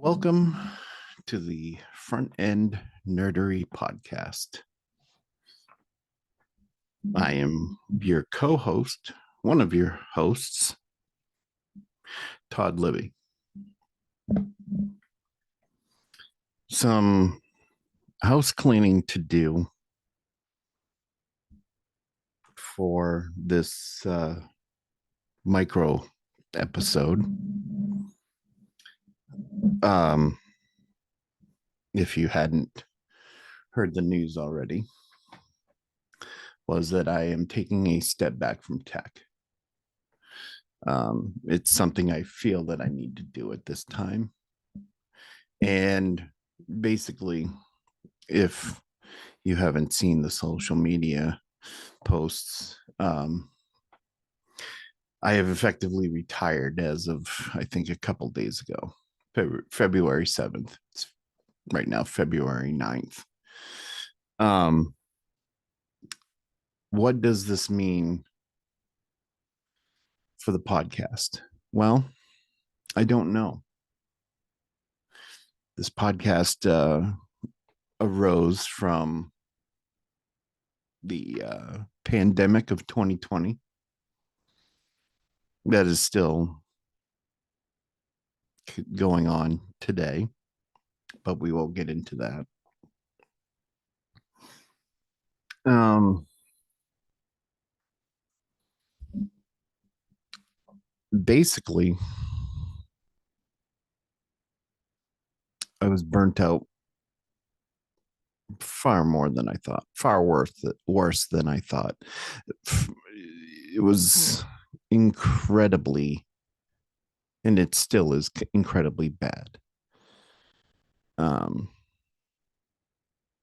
Welcome to the Front End Nerdery podcast. I am your co-host, one of your hosts, Todd Libby. Some house cleaning to do for this micro episode. If you hadn't heard the news already, was that I am taking a step back from tech. It's something I feel that I need to do at this time. And basically, if you haven't seen the social media posts, I have effectively retired as of, I think, a couple days ago, February 7th. It's right now, February 9th. What does this mean for the podcast? Well, I don't know. This podcast arose from the pandemic of 2020 that is still going on today, but we won't get into that. Basically, I was burnt out far more than I thought, far worse than I thought. It was incredibly, and it still is incredibly bad.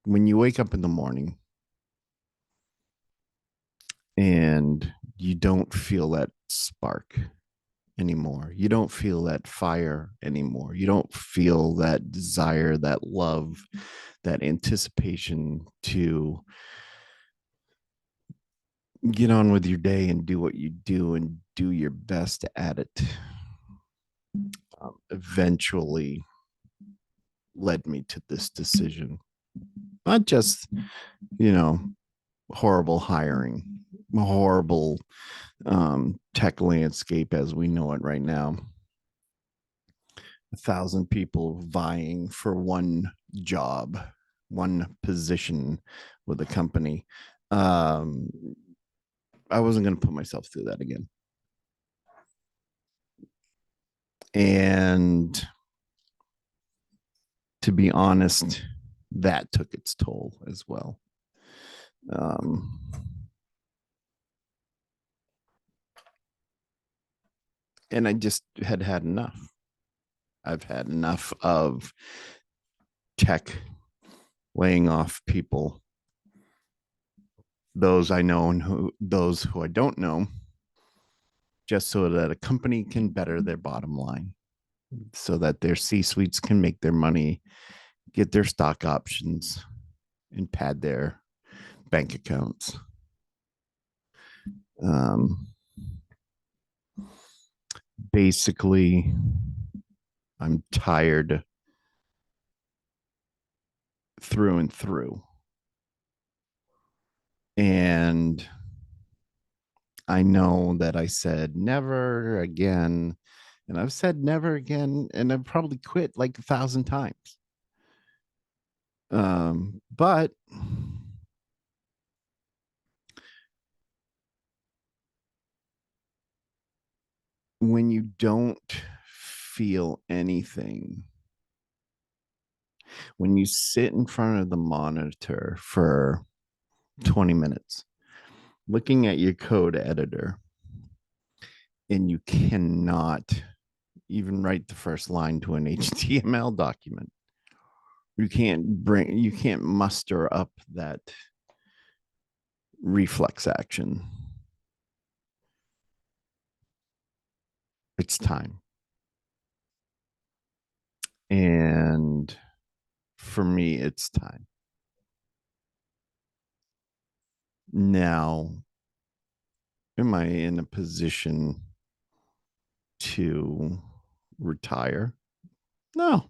When you wake up in the morning and you don't feel that spark anymore, you don't feel that fire anymore, you don't feel that desire, that love, that anticipation to get on with your day and do what you do and do your best at it, eventually led me to this decision. Not just, horrible hiring, horrible tech landscape as we know it right now. 1,000 people vying for one job, one position with a company. I wasn't going to put myself through that again. And to be honest, that took its toll as well. And I just had enough. I've had enough of tech laying off people, those I know and those who I don't know, just so that a company can better their bottom line, so that their C-suites can make their money, get their stock options, and pad their bank accounts. Basically, I'm tired through and through. And I know that I said never again, and I've said never again, and I've probably quit like 1,000 times. But when you don't feel anything, when you sit in front of the monitor for 20 minutes, looking at your code editor, and you cannot even write the first line to an HTML document, you can't muster up that reflex action. It's time. And for me, it's time. Now, am I in a position to retire? No,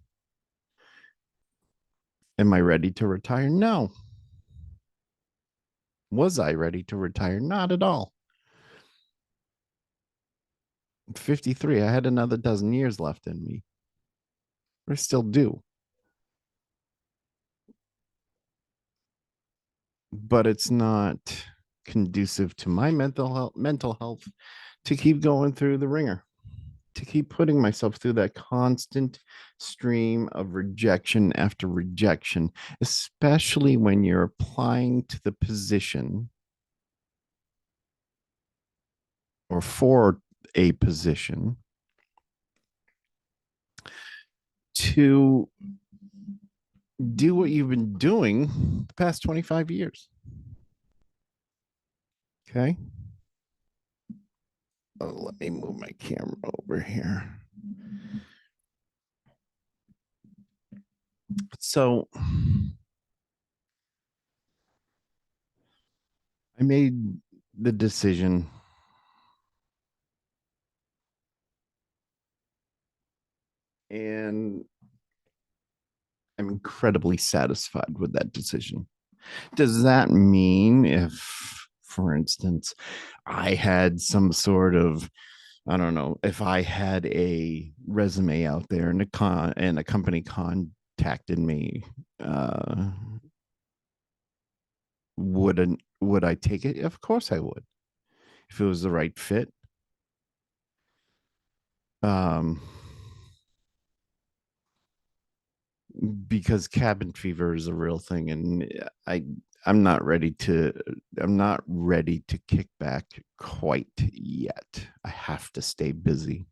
Am I ready to retire? No. Was I ready to retire? Not at all. 53. I had another dozen years left in me. I still do. But it's not conducive to my mental health to keep going through the ringer, to keep putting myself through that constant stream of rejection after rejection, especially when you're applying to the position or for a position to do what you've been doing the past 25 years. Okay. Oh, let me move my camera over here. So I made the decision, and I'm incredibly satisfied with that decision. Does that mean if, for instance, I had some sort of, I don't know, if I had a resume out there and a company contacted me, would I take it? Of course I would, if it was the right fit. Um, because cabin fever is a real thing, and I'm not ready to I'm not ready to kick back quite yet. I have to stay busy.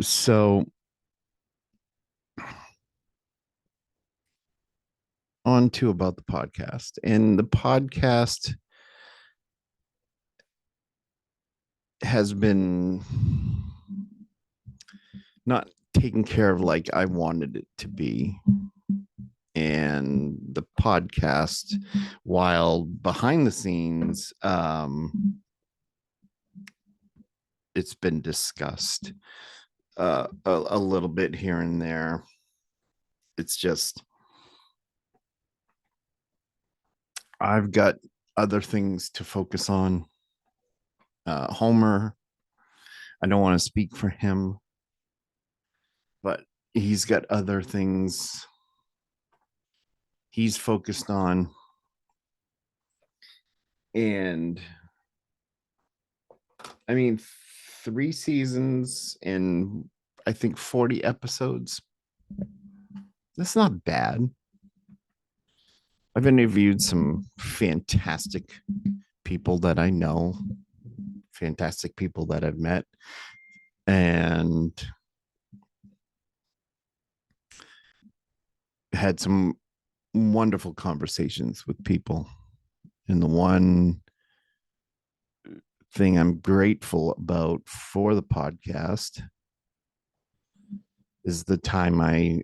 So on to about the podcast. And the podcast has been not taken care of like I wanted it to be. And the podcast, while behind the scenes, it's been discussed a little bit here and there. It's just I've got other things to focus on. Homer, I don't want to speak for him, but he's got other things he's focused on. And I mean, 3 seasons and I think 40 episodes. That's not bad. I've interviewed some fantastic people that I know, fantastic people that I've met, and had some wonderful conversations with people. And the one thing I'm grateful about for the podcast is the time I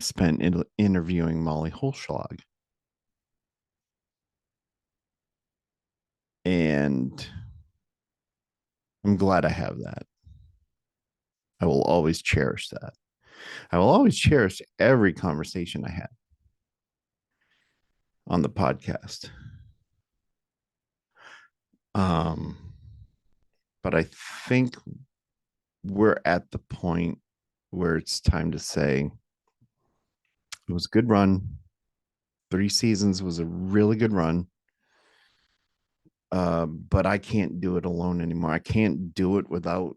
spent interviewing Molly Holschlag. And I'm glad I have that. I will always cherish that. I will always cherish every conversation I had on the podcast. Um, but I think we're at the point where it's time to say it was a good run. 3 seasons was a really good run. But I can't do it alone anymore. I can't do it without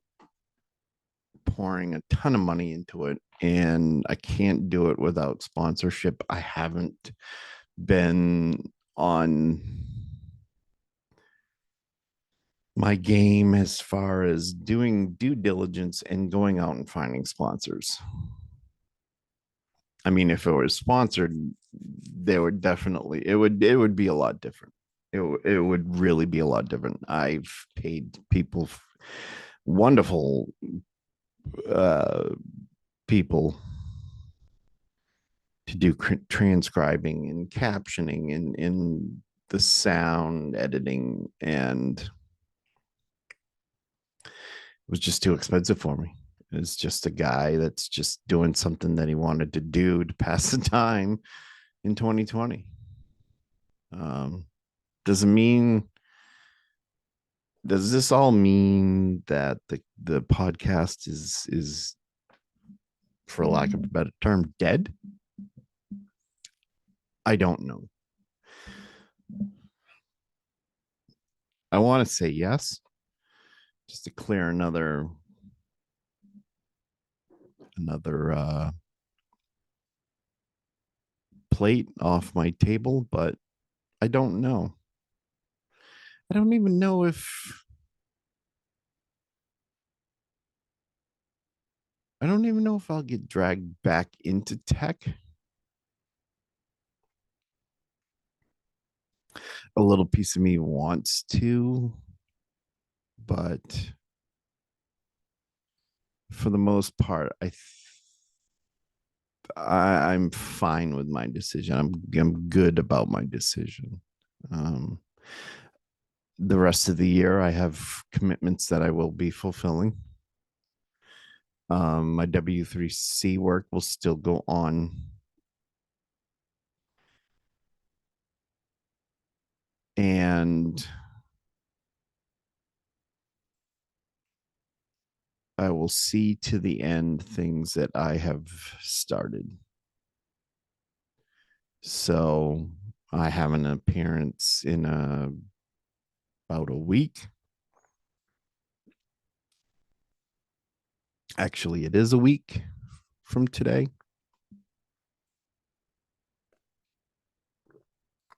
pouring a ton of money into it, and I can't do it without sponsorship. I haven't been on my game as far as doing due diligence and going out and finding sponsors. I mean, if it was sponsored, they would definitely it would be a lot different. It would really be a lot different. I've paid people, wonderful uh, people, to do transcribing and captioning and in the sound editing, and it was just too expensive for me. is just a guy that's just doing something that he wanted to do to pass the time in 2020. Um, doesn't mean does this all mean that the podcast is for lack of a better term dead? I don't know. I want to say yes, just to clear another plate off my table, but I don't know. I don't even know if I don't even know if I'll get dragged back into tech. A little piece of me wants to, but for the most part, I'm fine with my decision. I'm good about my decision. Um, the rest of the year, I have commitments that I will be fulfilling. My W3C work will still go on, and I will see to the end things that I have started. So I have an appearance in about a week. Actually, it is a week from today.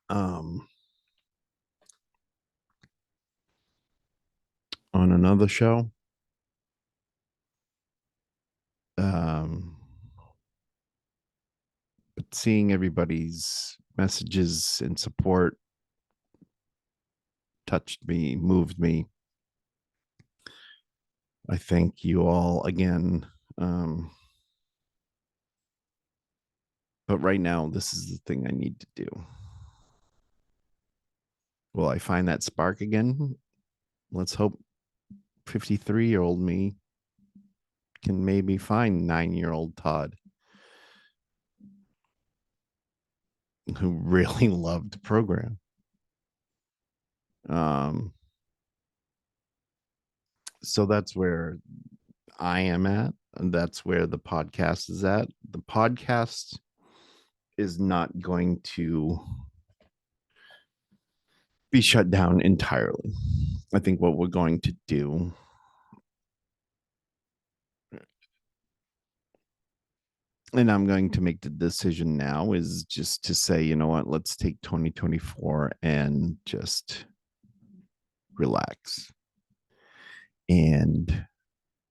Um, on another show. Um, but seeing everybody's messages and support touched me, moved me. I thank you all again. Um, but right now, this is the thing I need to do. Will I find that spark again? Let's hope 53-year-old me can maybe find 9-year-old Todd who really loved the program. Um, so that's where I am at, and that's where the podcast is at. The podcast is not going to be shut down entirely. I think what we're going to do, and I'm going to make the decision now, is just to say, you know what, let's take 2024 and just relax and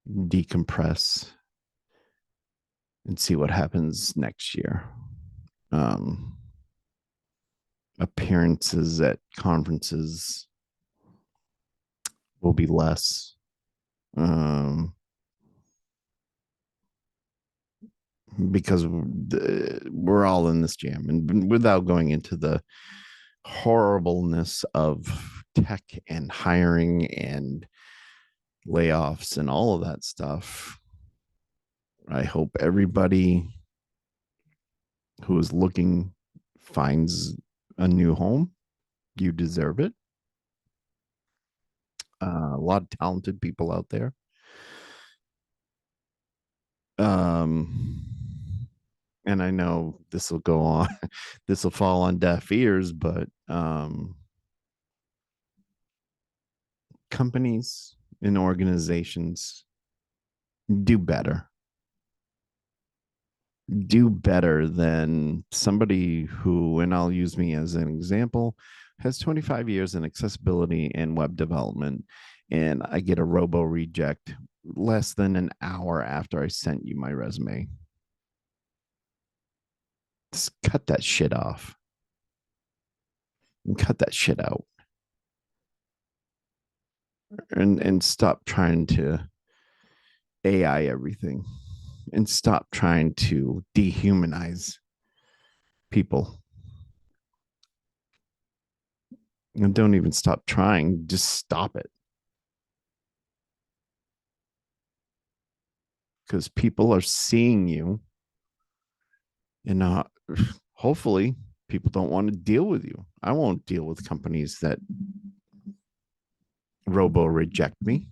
decompress and see what happens next year. Um, Appearances at conferences will be less. Um, because we're all in this jam, and without going into the horribleness of tech and hiring and layoffs and all of that stuff, I hope everybody who is looking finds a new home. You deserve it. A lot of talented people out there. Um, and I know this will go on, this will fall on deaf ears, but companies and organizations do better. Do better than somebody who, and I'll use me as an example, has 25 years in accessibility and web development, and I get a robo reject less than an hour after I sent you my resume. Just cut that shit off and cut that shit out, and stop trying to AI everything, and stop trying to dehumanize people. And don't even stop trying, just stop it. because people are seeing you, and hopefully people don't want to deal with you. I won't deal with companies that robo reject me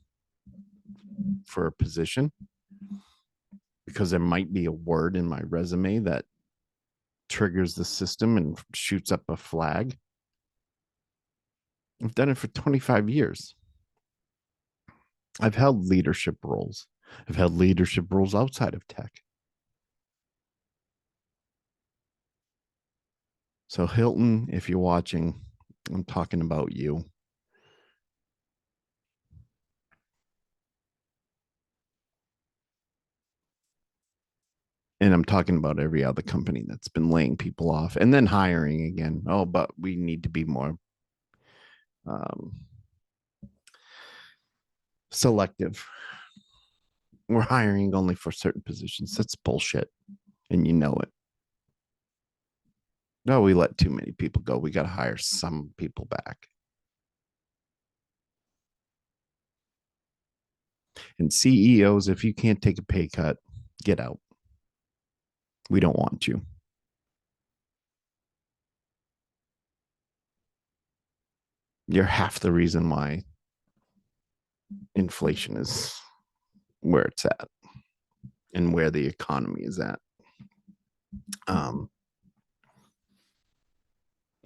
for a position because there might be a word in my resume that triggers the system and shoots up a flag. I've done it for 25 years. I've held leadership roles. I've held leadership roles outside of tech. So, Hilton, if you're watching, I'm talking about you. And I'm talking about every other company that's been laying people off and then hiring again. Oh, but we need to be more um, selective. We're hiring only for certain positions. That's bullshit. And you know it. No, we let too many people go. We got to hire some people back. And CEOs, if you can't take a pay cut, get out. We don't want you. You're half the reason why inflation is where it's at and where the economy is at. Um,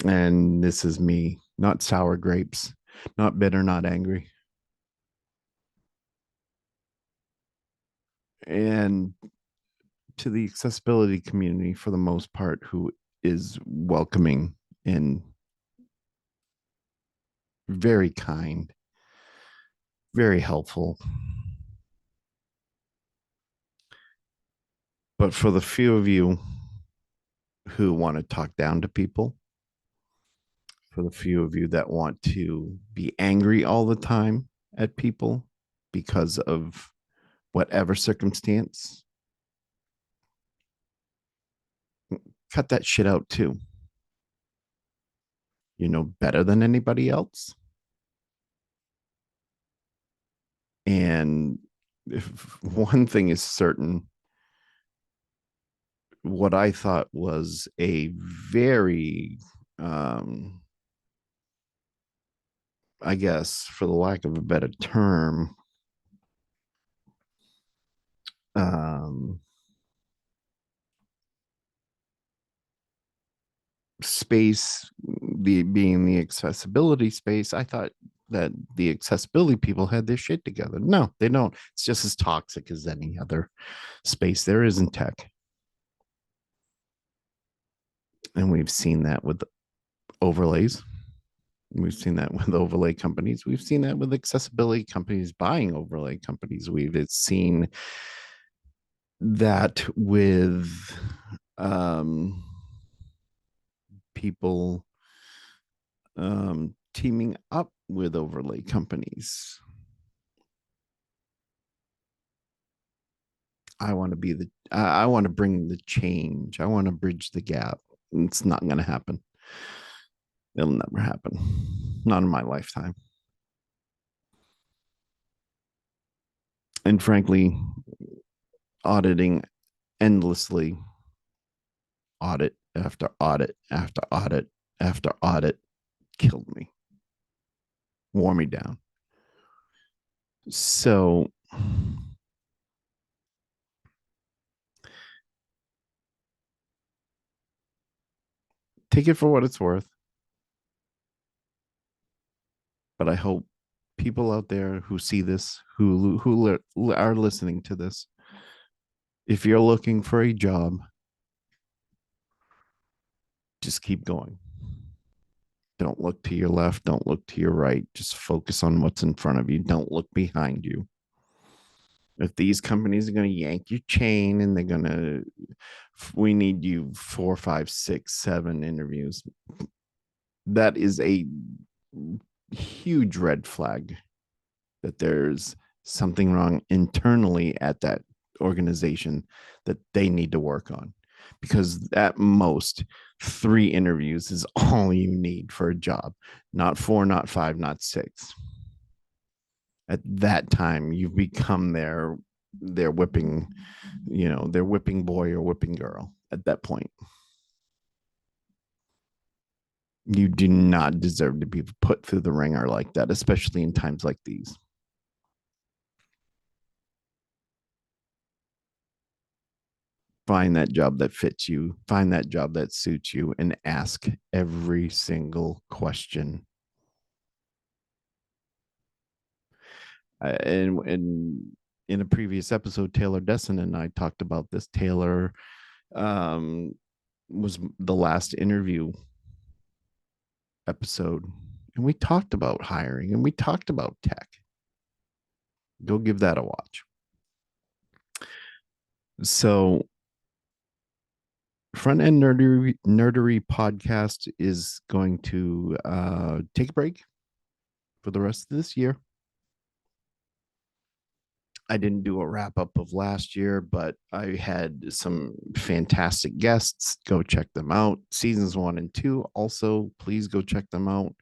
and this is me, not sour grapes, not bitter, not angry. And to the accessibility community, for the most part, who is welcoming and very kind, very helpful. But for the few of you who want to talk down to people, for the few of you that want to be angry all the time at people because of whatever circumstance, cut that shit out too. You know better than anybody else. And if one thing is certain, what I thought was a very, I guess, for the lack of a better term, um, space, the being the accessibility space, I thought that the accessibility people had their shit together. No, they don't. It's just as toxic as any other space there is in tech. And we've seen that with overlays. We've seen that with overlay companies. We've seen that with accessibility companies buying overlay companies. We've seen that with um, people teaming up with overlay companies. I want to be I want to bring the change. I want to bridge the gap. It's not going to happen. It'll never happen. Not in my lifetime. And frankly, auditing endlessly, audit after audit after audit after audit, killed me, wore me down. So take it for what it's worth. But I hope people out there who see this, who are listening to this, if you're looking for a job, just keep going. Don't look to your left. Don't look to your right. Just focus on what's in front of you. Don't look behind you. If these companies are going to yank your chain and they're going to, we need you 4, 5, 6, 7 interviews, that is a huge red flag that there's something wrong internally at that organization that they need to work on, because at most 3 interviews is all you need for a job, not 4, not 5, not 6. At that time, you've become their they're whipping, they're whipping boy or whipping girl at that point. You do not deserve to be put through the ringer like that, especially in times like these. Find that job that fits you, find that job that suits you, and ask every single question. And in a previous episode, Taylor Desson and I talked about this. Taylor um, was the last interview episode, and we talked about hiring and we talked about tech. Go give that a watch. So, Front End Nerdery podcast is going to take a break for the rest of this year. I didn't do a wrap up of last year, but I had some fantastic guests. Go check them out. Seasons 1 and 2. Also, please go check them out.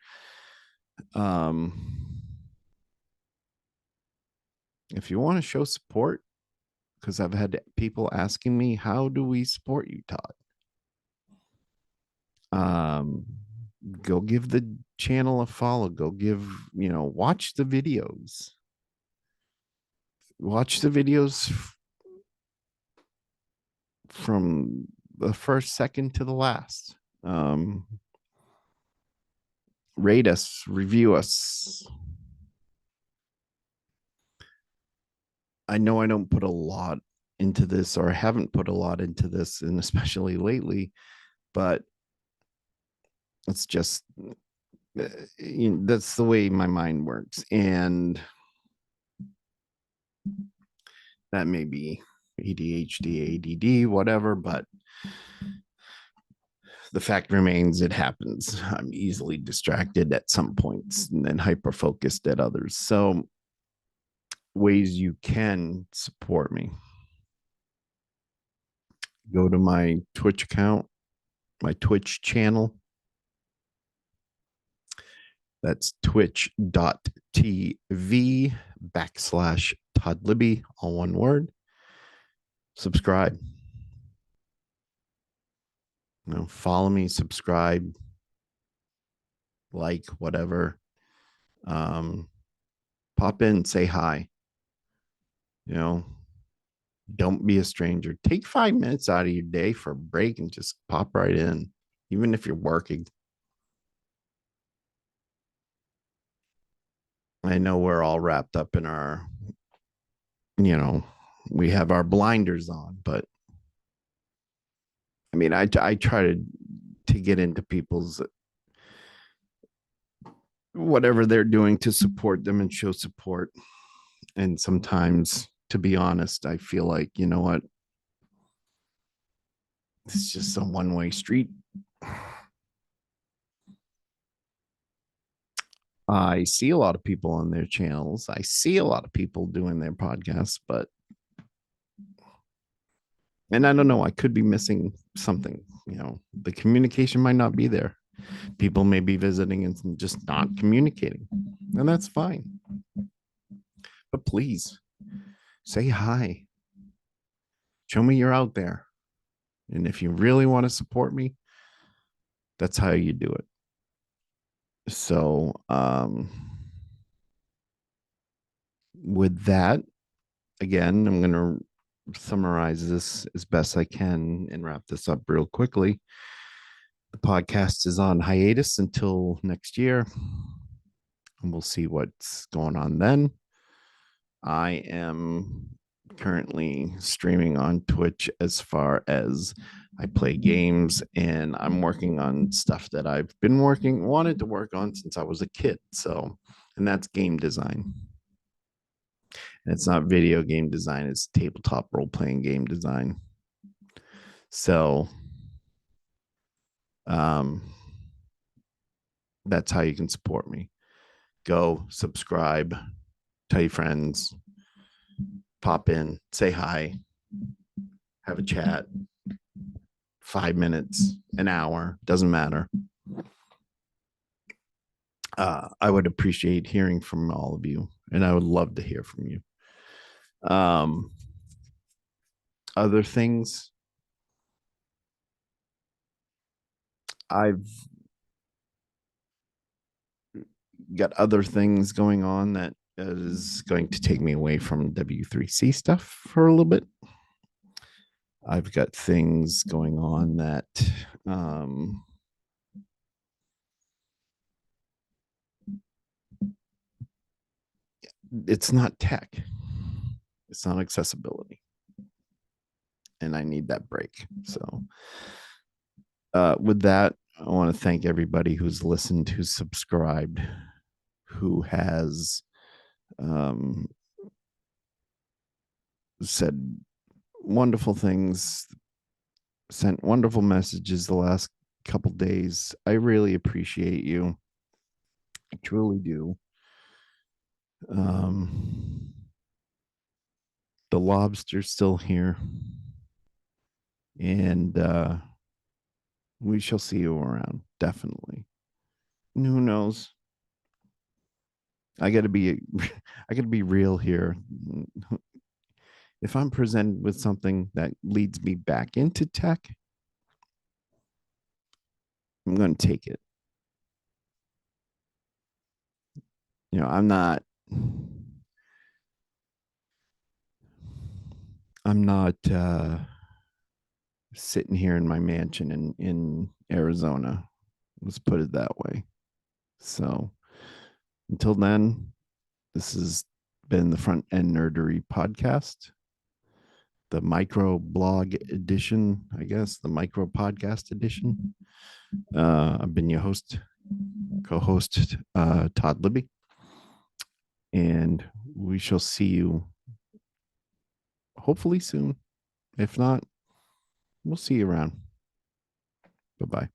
If you want to show support, because I've had people asking me, how do we support you, Todd? Go give the channel a follow. Go give, watch the videos. Watch the videos from the first second to the last. Rate us, review us. I know I don't put a lot into this, or I haven't put a lot into this, and especially lately, but it's just that's the way my mind works. And that may be ADHD, ADD, whatever, but the fact remains it happens. I'm easily distracted at some points and then hyper focused at others. So, ways you can support me: go to my Twitch account, my Twitch channel. That's twitch.tv/Todd Libby, all one word. Subscribe. Follow me, subscribe, like, whatever. Pop in, say hi. Don't be a stranger. Take 5 minutes out of your day for a break and just pop right in, even if you're working. I know we're all wrapped up in our, we have our blinders on, but I mean, I try to get into people's whatever they're doing to support them and show support. And sometimes, to be honest, I feel like, you know what? It's just a one-way street. I see a lot of people on their channels. I see a lot of people doing their podcasts, and I don't know, I could be missing something. The communication might not be there. People may be visiting and just not communicating, and that's fine. But please say hi. Show me you're out there. And if you really want to support me, that's how you do it. So, with that, again, I'm going to summarize this as best I can and wrap this up real quickly. The podcast is on hiatus until next year, and we'll see what's going on then. I am currently streaming on Twitch as far as I play games, and I'm working on stuff that I've wanted to work on since I was a kid. So, and that's game design. And it's not video game design, it's tabletop role playing game design. So, that's how you can support me. Go subscribe, tell your friends, pop in, say hi, have a chat. 5 minutes, an hour, doesn't matter. I would appreciate hearing from all of you, and I would love to hear from you. other things. I've got other things going on that is going to take me away from W3C stuff for a little bit. I've got things going on that um, it's not tech, it's not accessibility, and I need that break. So, with that, I want to thank everybody who's listened, who's subscribed, who has um, said wonderful things, sent wonderful messages the last couple days. I really appreciate you. I truly do. Um, the lobster's still here, and we shall see you around. Definitely. And who knows? I got to be, I got to be real here. If I'm presented with something that leads me back into tech, I'm going to take it. You know, I'm not sitting here in my mansion in Arizona. Let's put it that way. So until then, this has been the Front End Nerdery podcast, the micro blog edition, I guess, the micro podcast edition. I've been your host, co-host, Todd Libby, and we shall see you hopefully soon. If not, we'll see you around. Bye bye.